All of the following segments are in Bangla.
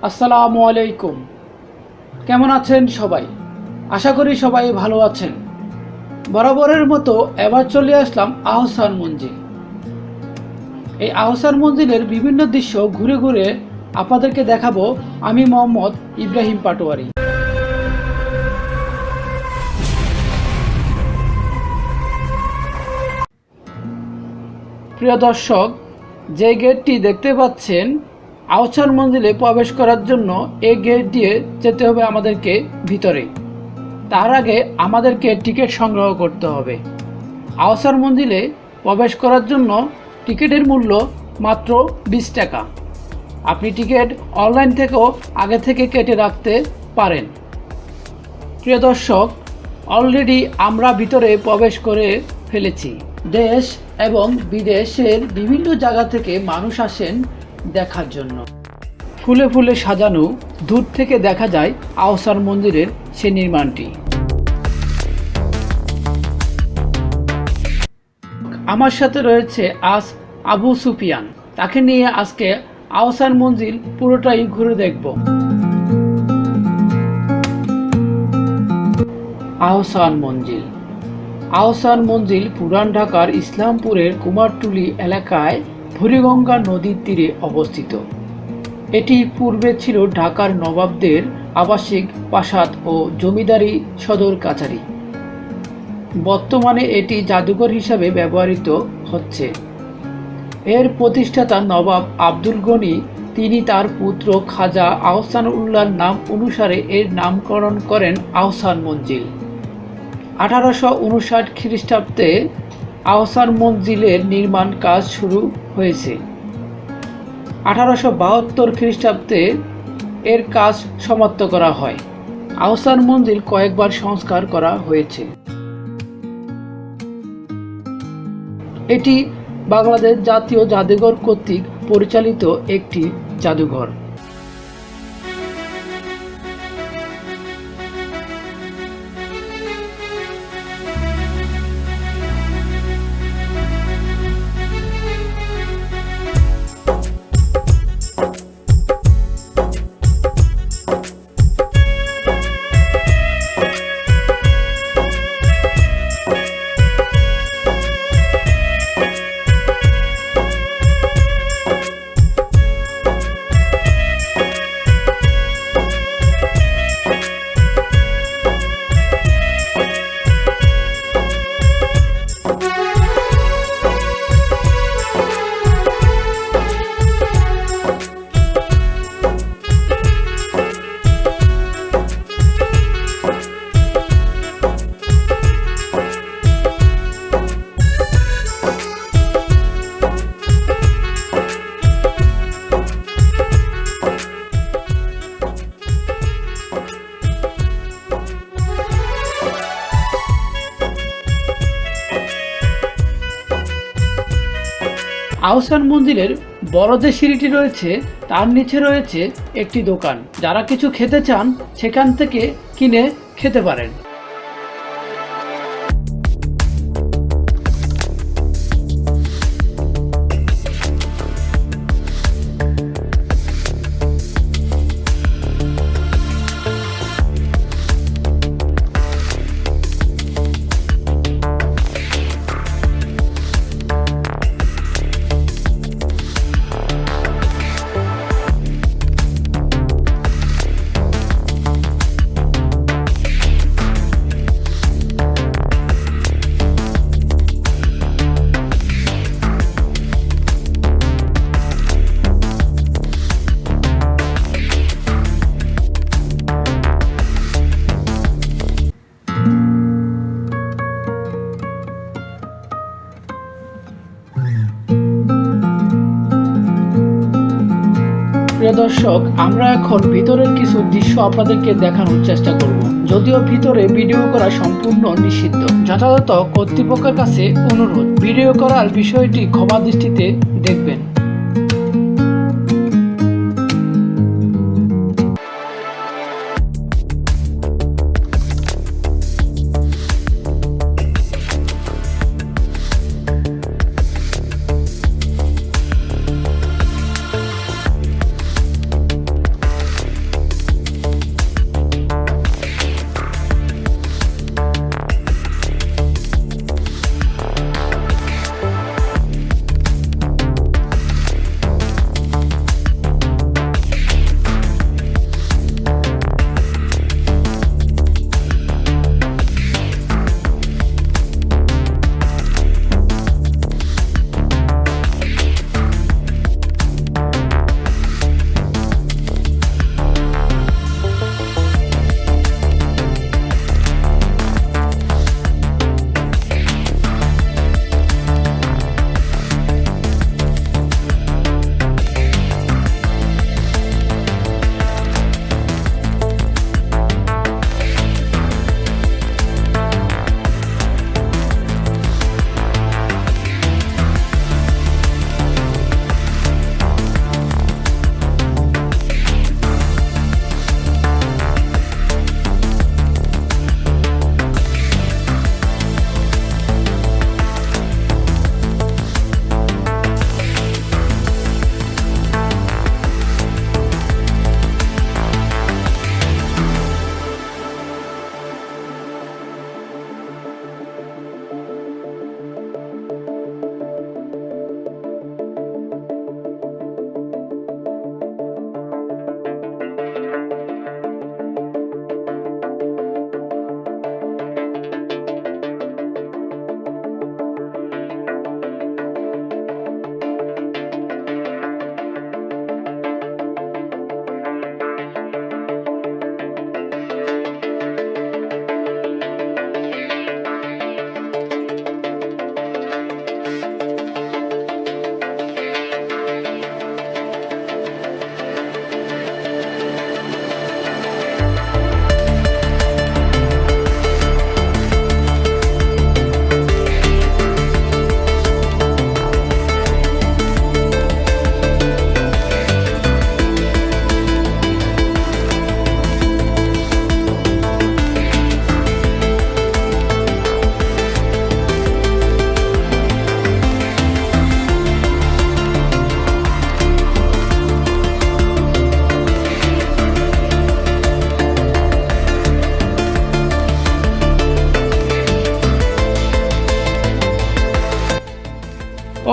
আসসালামু আলাইকুম। কেমন আছেন সবাই? আশা করি সবাই ভালো আছেন। বরাবরের মতো এবার চলে আসলাম আহসান মঞ্জিল। এই আহসান মঞ্জিলের বিভিন্ন দৃশ্য ঘুরে ঘুরে আপনাদেরকে দেখাবো আমি মোহাম্মদ ইব্রাহিম পাটোয়ারি। প্রিয় দর্শক, যে গেটটি দেখতে পাচ্ছেন, আহসান মঞ্জিলে প্রবেশ করার জন্য এই গেট দিয়ে যেতে হবে আমাদেরকে ভিতরে। তার আগে আমাদেরকে টিকিট সংগ্রহ করতে হবে। আহসান মঞ্জিলে প্রবেশ করার জন্য টিকিটের মূল্য মাত্র 20 টাকা। আপনি টিকিট অনলাইন থেকেও আগে থেকে কেটে রাখতে পারেন। প্রিয় দর্শক, অলরেডি আমরা ভিতরে প্রবেশ করে ফেলেছি। দেশ এবং বিদেশের বিভিন্ন জায়গা থেকে মানুষ আসেন দেখার জন্য। ফুলে ফুলে সাজানো দূর থেকে দেখা যায় আহসান মন্দিরের সে নির্মাণটি। আমার সাথে রয়েছে আজ আবু সুফিয়ান। তাকে নিয়ে আজকে আহসান মঞ্জিল পুরোটাই ঘুরে দেখব। আহসান মঞ্জিল। আহসান মঞ্জিল পুরান ঢাকার ইসলামপুরের কুমারটুলি এলাকায় বুড়িগঙ্গা নদীর তীরে অবস্থিত। এটি পূর্বে ছিল ঢাকার নবাবদের আবাসিক প্রাসাদ ও জমিদারি সদর কাছারি। বর্তমানে এটি জাদুঘর হিসাবে ব্যবহৃত হচ্ছে। এর প্রতিষ্ঠাতা নবাব আব্দুল গনি, তিনি তার পুত্র খাজা আহসান উল্লাহর নাম অনুসারে এর নামকরণ করেন আহসান মঞ্জিল। 1859 খ্রিস্টাব্দে আহসান মঞ্জিলের নির্মাণ কাজ শুরু হয়েছে। 1872 খ্রিস্টাব্দে এর কাজ সমাপ্ত করা হয়। আহসান মঞ্জিল কয়েকবার সংস্কার করা হয়েছে। এটি বাংলাদেশ জাতীয় জাদুঘর কর্তৃক পরিচালিত একটি জাদুঘর। আহসান মঞ্জিলের বড় যে সিঁড়িটি রয়েছে তার নিচে রয়েছে একটি দোকান। যারা কিছু খেতে চান সেখান থেকে কিনে খেতে পারেন। প্রিয় দর্শক, আমরা এখন ভিতরের কিছু দৃশ্য আপনাদেরকে দেখানোর চেষ্টা করব। যদিও ভিতরে ভিডিও করা সম্পূর্ণ নিষিদ্ধ। যথাযথ কর্তৃপক্ষের কাছে অনুরোধ, ভিডিও করার বিষয়টি ক্ষমা দৃষ্টিতে দেখবেন।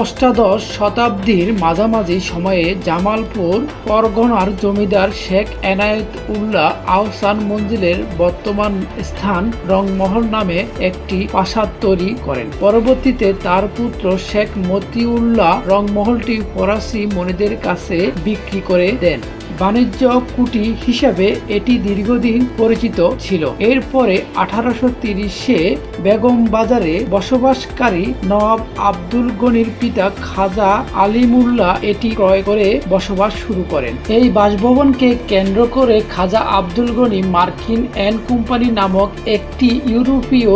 অষ্টাদশ শতাব্দীর মাঝামাঝি সময়ে জামালপুর পরগনার জমিদার শেখ এনায়েত উল্লাহ আহসান মঞ্জিলের বর্তমান স্থান রংমহল নামে একটি প্রাসাদ তৈরি করেন। পরবর্তীতে তার পুত্র শেখ মতিউল্লাহ রংমহলটি ফরাসি মনিদের কাছে বিক্রি করে দেন। বাণিজ্য কুটি হিসাবে এটি দীর্ঘদিন পরিচিত ছিল। এরপরে 1830-এ বেগম বাজারে বসবাসকারী নবাব আব্দুল গনির পিতা খাজা আলিমুল্লাহ এটি ক্রয় করে বসবাস শুরু করেন। এই বাসভবনকে কেন্দ্র করে খাজা আব্দুল গনি মার্কিন অ্যান্ড কোম্পানি নামক একটি ইউরোপীয়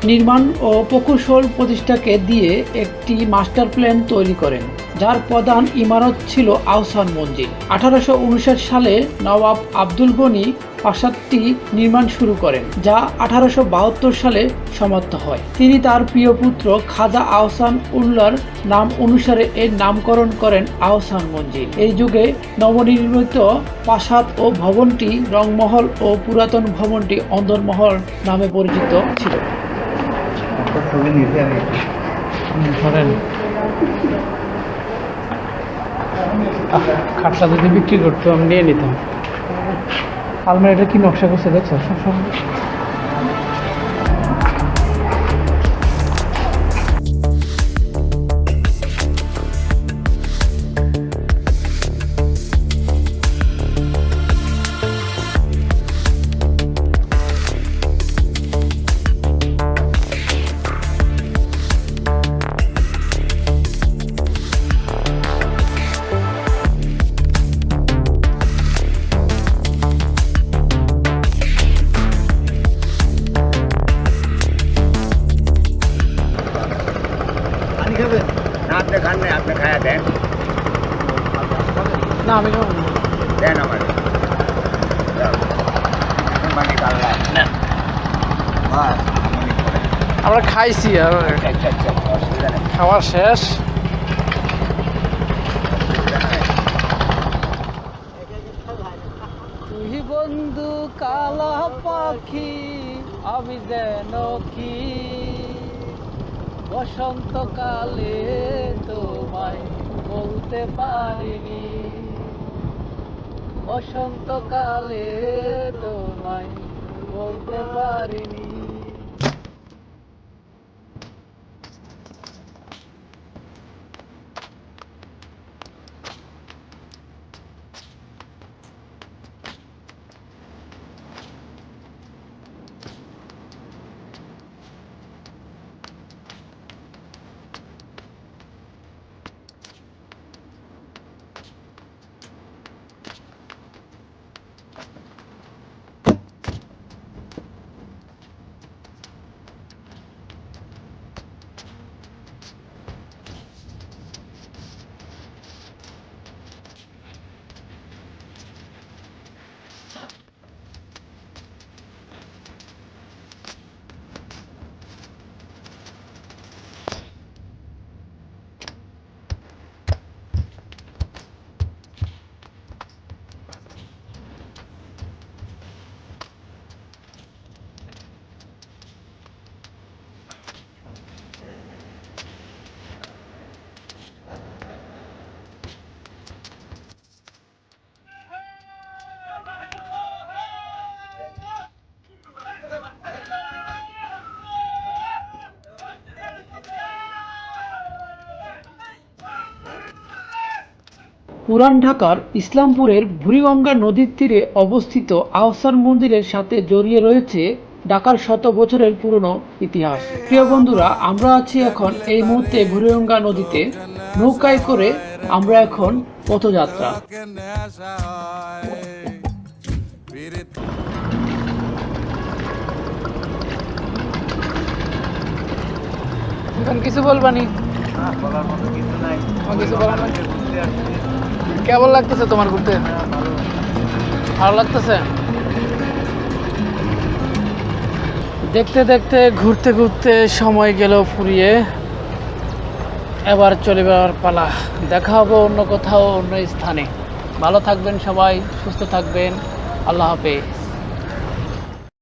নির্মাণ ও প্রকৌশল প্রতিষ্ঠানকে দিয়ে একটি মাস্টার প্ল্যান তৈরি করেন, যার প্রধান ইমারত ছিল আহসান মঞ্জিল। 1859 সালে নবাব আব্দুল গনি প্রাসাদটি নির্মাণ শুরু করেন, যা 1872 সালে সমাপ্ত হয়। তিনি তার প্রিয় পুত্র খাজা আহসান উল্লাহর নাম অনুসারে এর নামকরণ করেন আহসান মঞ্জিল। এই যুগে নবনির্মিত প্রাসাদ ও ভবনটি রংমহল ও পুরাতন ভবনটি অন্দরমহল নামে পরিচিত ছিল। খাটটা যদি বিক্রি করতো আমি নিয়ে নিতাম। আলমারিটা কি নকশা করছে দেখছো? আপনি খান না, আপনি খায়া দেন না, আমি খাবো না। দেন আমার আমরা খাইছি আর খাওয়া শেষ। তুই বন্ধু কালা পাখি, আমি যেন কি বসন্তকালে তোমায় বলতে পারিনি, বসন্তকালে তোমায় বলতে পারিনি। পুরান ঢাকার ইসলামপুরের বুড়িগঙ্গা নদীর তীরে অবস্থিত আহসান মন্দিরের সাথে জড়িয়ে রয়েছে ঢাকার শত বছরের পুরনো ইতিহাস। প্রিয় বন্ধুরা, আমরা আছি এখন এই মুহূর্তে বুড়িগঙ্গা নদীতে। নৌকায় করে আমরা এখন পথযাত্রা। এখন কিছু বলবানি? কিছু বলার নাই। কেমন লাগতেছে তোমার ঘুরতে? ভালো লাগতেছে? দেখতে দেখতে ঘুরতে ঘুরতে সময় গেল ফুরিয়ে। এবার চলে যাওয়ার পালা। দেখা হবে অন্য কোথাও, অন্য স্থানে। ভালো থাকবেন সবাই, সুস্থ থাকবেন। আল্লাহ হাফেজ।